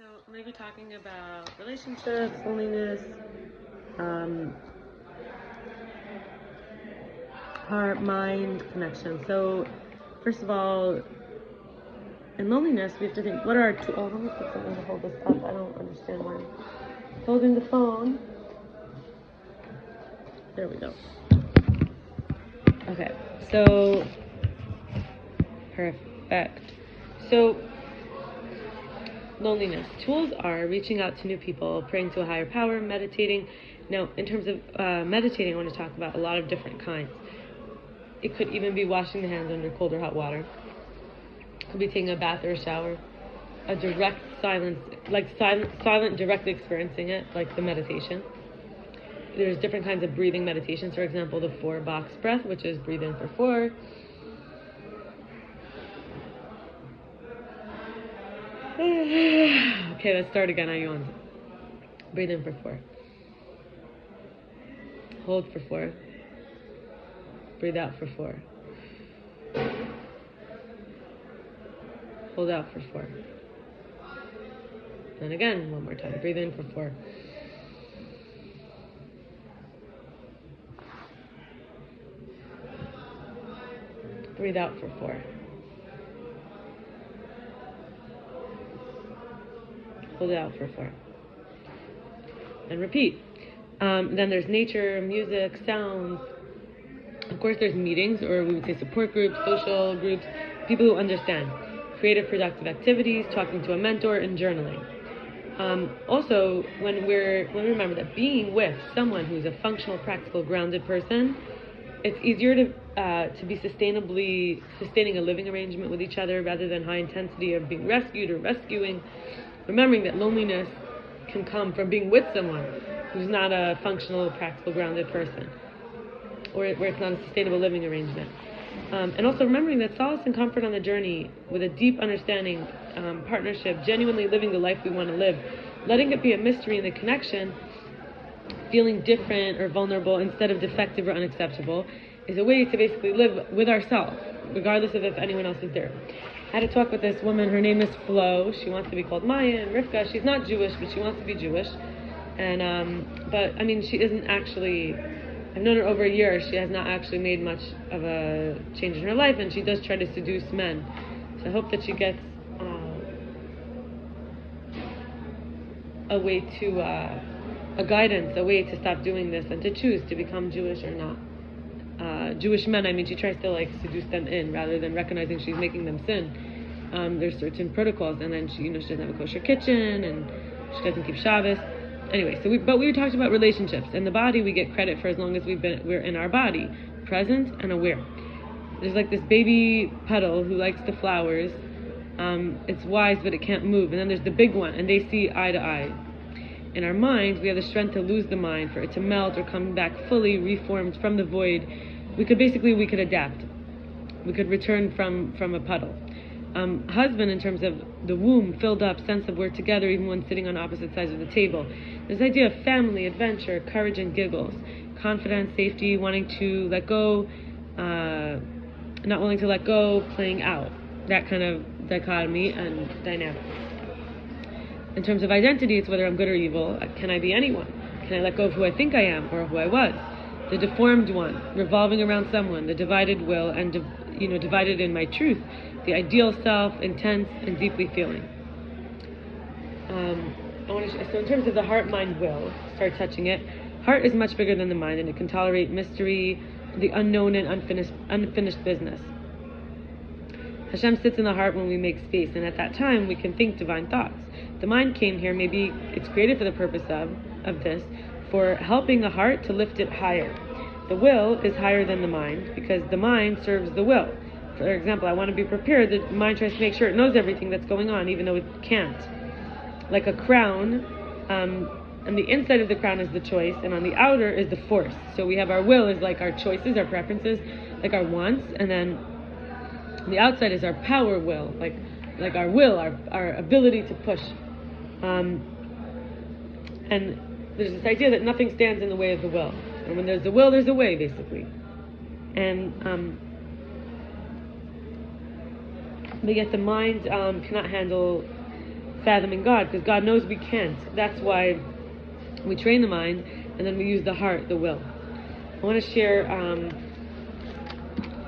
So I'm going to be talking about relationships, loneliness, heart, mind, connection. So first of all, in loneliness, we have to think, what are our tools? Oh, let me put something to hold this up. I don't understand why I'm holding the phone. There we go. Okay, so perfect. So loneliness. Tools are reaching out to new people, praying to a higher power, meditating. Now, in terms of meditating, I want to talk about a lot of different kinds. It could even be washing the hands under cold or hot water. It could be taking a bath or a shower. A direct silence, like silent, directly experiencing it, like the meditation. There's different kinds of breathing meditations. For example, the 4-box breath, which is breathe in for 4. Okay, let's start again. I yawned. Breathe in for 4. Hold for 4. Breathe out for 4. Hold out for 4. And again, one more time. Breathe in for 4. Breathe out for 4. Hold it out for 4. And repeat. Then there's nature, music, sounds. Of course, there's meetings, or we would say support groups, social groups, people who understand. Creative, productive activities, talking to a mentor, and journaling. Also, when we remember that being with someone who's a functional, practical, grounded person, it's easier to be sustaining a living arrangement with each other rather than high intensity of being rescued or rescuing. Remembering that loneliness can come from being with someone who's not a functional, practical, grounded person, or where it's not a sustainable living arrangement. And also remembering that solace and comfort on the journey with a deep understanding, partnership, genuinely living the life we want to live, letting it be a mystery in the connection, feeling different or vulnerable instead of defective or unacceptable, is a way to basically live with ourselves, regardless of if anyone else is there. I had a talk with this woman. Her name is Flo. She wants to be called Maya, and Rivka. She's not Jewish, but she wants to be Jewish. And but I mean, she isn't actually. I've known her over a year. She has not actually made much of a change in her life, and she does try to seduce men. So I hope that she gets a way to a guidance, a way to stop doing this and to choose to become Jewish or not. Jewish men, I mean, she tries to seduce them in rather than recognizing she's making them sin. There's certain protocols, and then she doesn't have a kosher kitchen, and she doesn't keep Shabbos. Anyway, but we talked about relationships. In the body, we get credit for as long as we're in our body, present and aware. There's this baby petal who likes the flowers. It's wise, but it can't move. And then there's the big one, and they see eye to eye. In our mind, we have the strength to lose the mind, for it to melt or come back fully reformed from the void. We could adapt. We could return from a puddle. Husband, in terms of the womb, filled up, sense of we're together even when sitting on opposite sides of the table. This idea of family, adventure, courage and giggles, confidence, safety, wanting to let go, not willing to let go, playing out. That kind of dichotomy and dynamic. In terms of identity, it's whether I'm good or evil. Can I be anyone? Can I let go of who I think I am or who I was? The deformed one, revolving around someone, the divided will, and divided in my truth, the ideal self, intense and deeply feeling. So in terms of the heart, mind, will, start touching it. Heart is much bigger than the mind, and it can tolerate mystery, the unknown and unfinished business. Hashem sits in the heart when we make space, and at that time we can think divine thoughts. The mind came here, maybe it's created for the purpose of this, for helping the heart to lift it higher. The will is higher than the mind, because the mind serves the will. For example, I want to be prepared. The mind tries to make sure it knows everything that's going on, even though it can't. Like a crown, and the inside of the crown is the choice, and on the outer is the force. So we have our will is like our choices, our preferences, like our wants, and then the outside is our power will, like our will, our ability to push. And there's this idea that nothing stands in the way of the will. And when there's a will, there's a way, basically. And but yet the mind cannot handle fathoming God, because God knows we can't. That's why we train the mind, and then we use the heart, the will. I want to share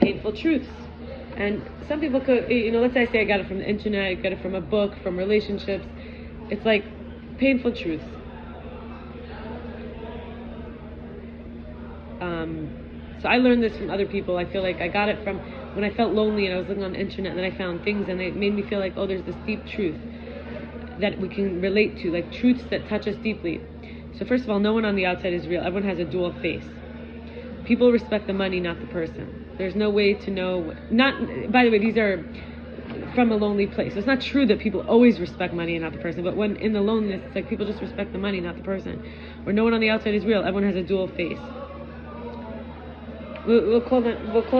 painful truths. And some people could, let's say I got it from the internet, I got it from a book, from relationships. It's like painful truths. So I learned this from other people. I feel like I got it from when I felt lonely and I was looking on the internet, and then I found things and it made me feel like, oh, there's this deep truth that we can relate to, like truths that touch us deeply. So first of all, no one on the outside is real. Everyone has a dual face. People respect the money, not the person. There's no way to know, by the way, these are from a lonely place. So it's not true that people always respect money and not the person, but when in the loneliness, it's like people just respect the money, not the person. Or no one on the outside is real. Everyone has a dual face. We'll call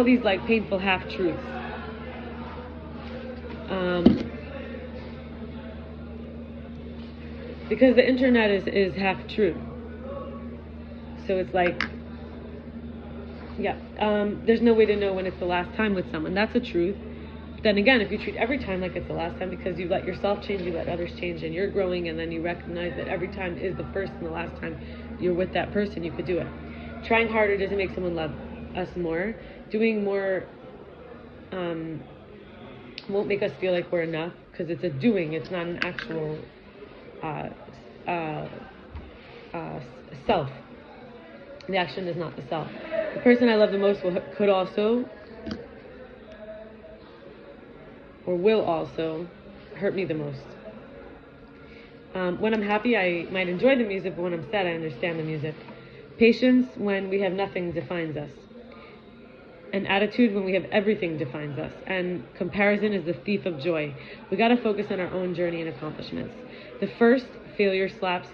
these like painful half-truths. Because the internet is half-true. So it's like, there's no way to know when it's the last time with someone. That's a truth. But then again, if you treat every time like it's the last time, because you let yourself change, you let others change, and you're growing, and then you recognize that every time is the first and the last time you're with that person, you could do it. Trying harder doesn't make someone love us more. Doing more won't make us feel like we're enough, because it's a doing, it's not an actual self. The action is not the self. The person I love the most will also hurt me the most. When I'm happy, I might enjoy the music, but when I'm sad, I understand the music. Patience when we have nothing defines us. And attitude when we have everything defines us. And comparison is the thief of joy. We got to focus on our own journey and accomplishments. The first, failure slaps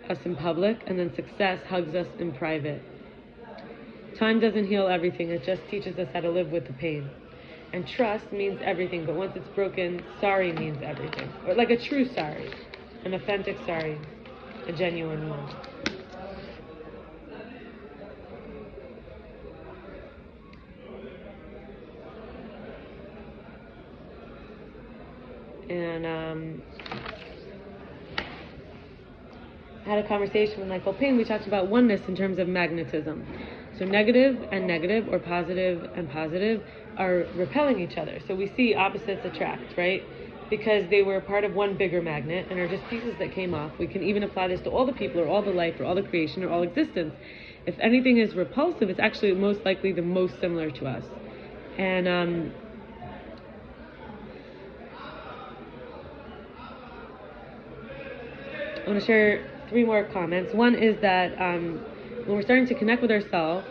us in public, and then success hugs us in private. Time doesn't heal everything. It just teaches us how to live with the pain. And trust means everything, but once it's broken, sorry means everything. Or like a true sorry, an authentic sorry, a genuine one. And I had a conversation with Michael Payne. We talked about oneness in terms of magnetism. So negative and negative, or positive and positive, are repelling each other. So we see opposites attract, right? Because they were part of one bigger magnet and are just pieces that came off. We can even apply this to all the people, or all the life, or all the creation, or all existence. If anything is repulsive, it's actually most likely the most similar to us. And I want to share 3 more comments. One is that when we're starting to connect with ourselves,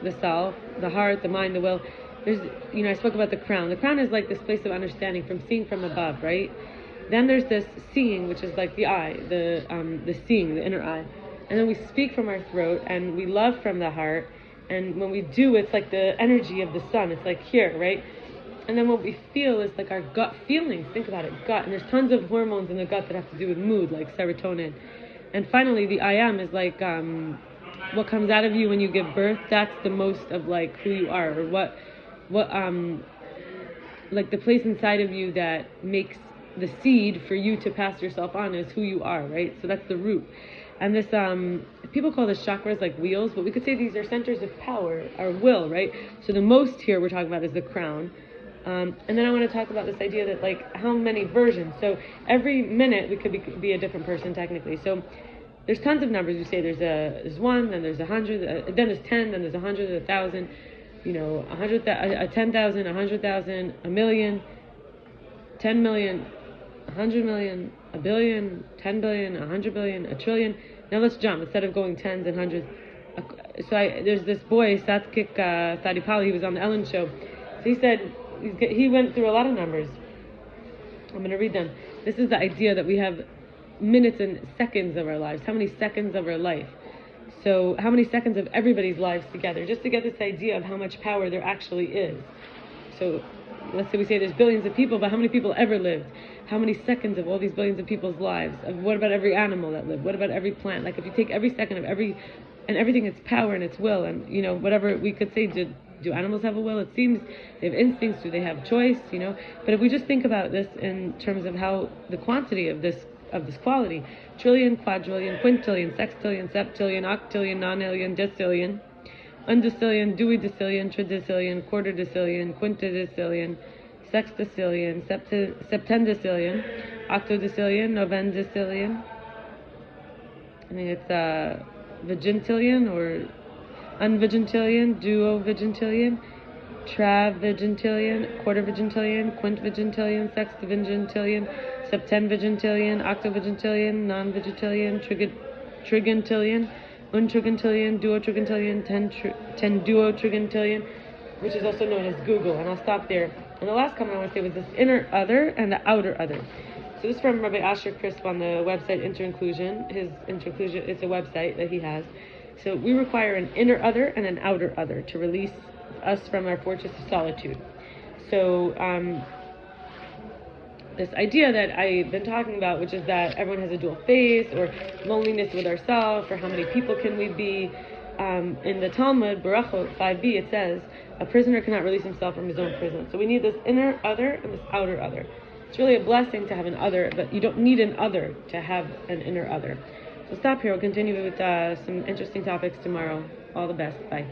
the self, the heart, the mind, the will, there's, I spoke about the crown. The crown is like this place of understanding, from seeing from above, right? Then there's this seeing, which is like the eye, the seeing, the inner eye. And then we speak from our throat, and we love from the heart. And when we do, it's like the energy of the sun. It's like here, right? And then what we feel is like our gut feelings. Think about it, gut. And there's tons of hormones in the gut that have to do with mood, like serotonin. And finally, the I am is like what comes out of you when you give birth. That's the most of like who you are, or what like the place inside of you that makes the seed for you to pass yourself on is who you are, right? So that's the root. And this, people call this chakras like wheels, but we could say these are centers of power, our will, right? So the most here we're talking about is the crown. And then I want to talk about this idea that like how many versions. So every minute we could be a different person technically. So there's tons of numbers. You say there's 1, then there's 100, then there's 10, then there's 100, 1,000, 100, 10,000, 100,000, a million, 10 million, 100 million, a billion, 10 billion, 100 billion, a trillion. Now let's jump. Instead of going tens and hundreds. So there's this boy, Satvik Thadipali, he was on the Ellen show. So he said, he went through a lot of numbers. I'm going to read them. This is the idea that we have minutes and seconds of our lives. How many seconds of our life? So how many seconds of everybody's lives together? Just to get this idea of how much power there actually is. So let's say we say there's billions of people, but how many people ever lived? How many seconds of all these billions of people's lives? What about every animal that lived? What about every plant? Like if you take every second of everything, its power and its will, and whatever we could say do animals have a will? It seems they have instincts. Do they have choice? But if we just think about this in terms of how the quantity of this quality: trillion, quadrillion, quintillion, sextillion, septillion, octillion, nonillion, decillion, undecillion, duodecillion, tridecillion, quarterdecillion, quintadecillion, sextillion, septendecillion, octodecillion, novendecillion. I think it's vigintillion or unvigintillion, duovigintillion, travigintillion, quartervigintillion, quintvigintillion, sextivigintillion, septenvigintillion, octovigintillion, nonvigintillion, trigintillion, untrigintillion, duotrigintillion, tenduotrigintillion, which is also known as Google. And I'll stop there. And the last comment I want to say was this inner other and the outer other. So this is from Rabbi Asher Crisp on the website Inter-Inclusion. His Inter-Inclusion, it's a website that he has. So we require an inner other and an outer other to release us from our fortress of solitude. So this idea that I've been talking about, which is that everyone has a dual face, or loneliness with ourselves, or how many people can we be. In the Talmud, Barachot 5b, it says, a prisoner cannot release himself from his own prison. So we need this inner other and this outer other. It's really a blessing to have an other, but you don't need an other to have an inner other. So stop here. We'll continue with some interesting topics tomorrow. All the best. Bye.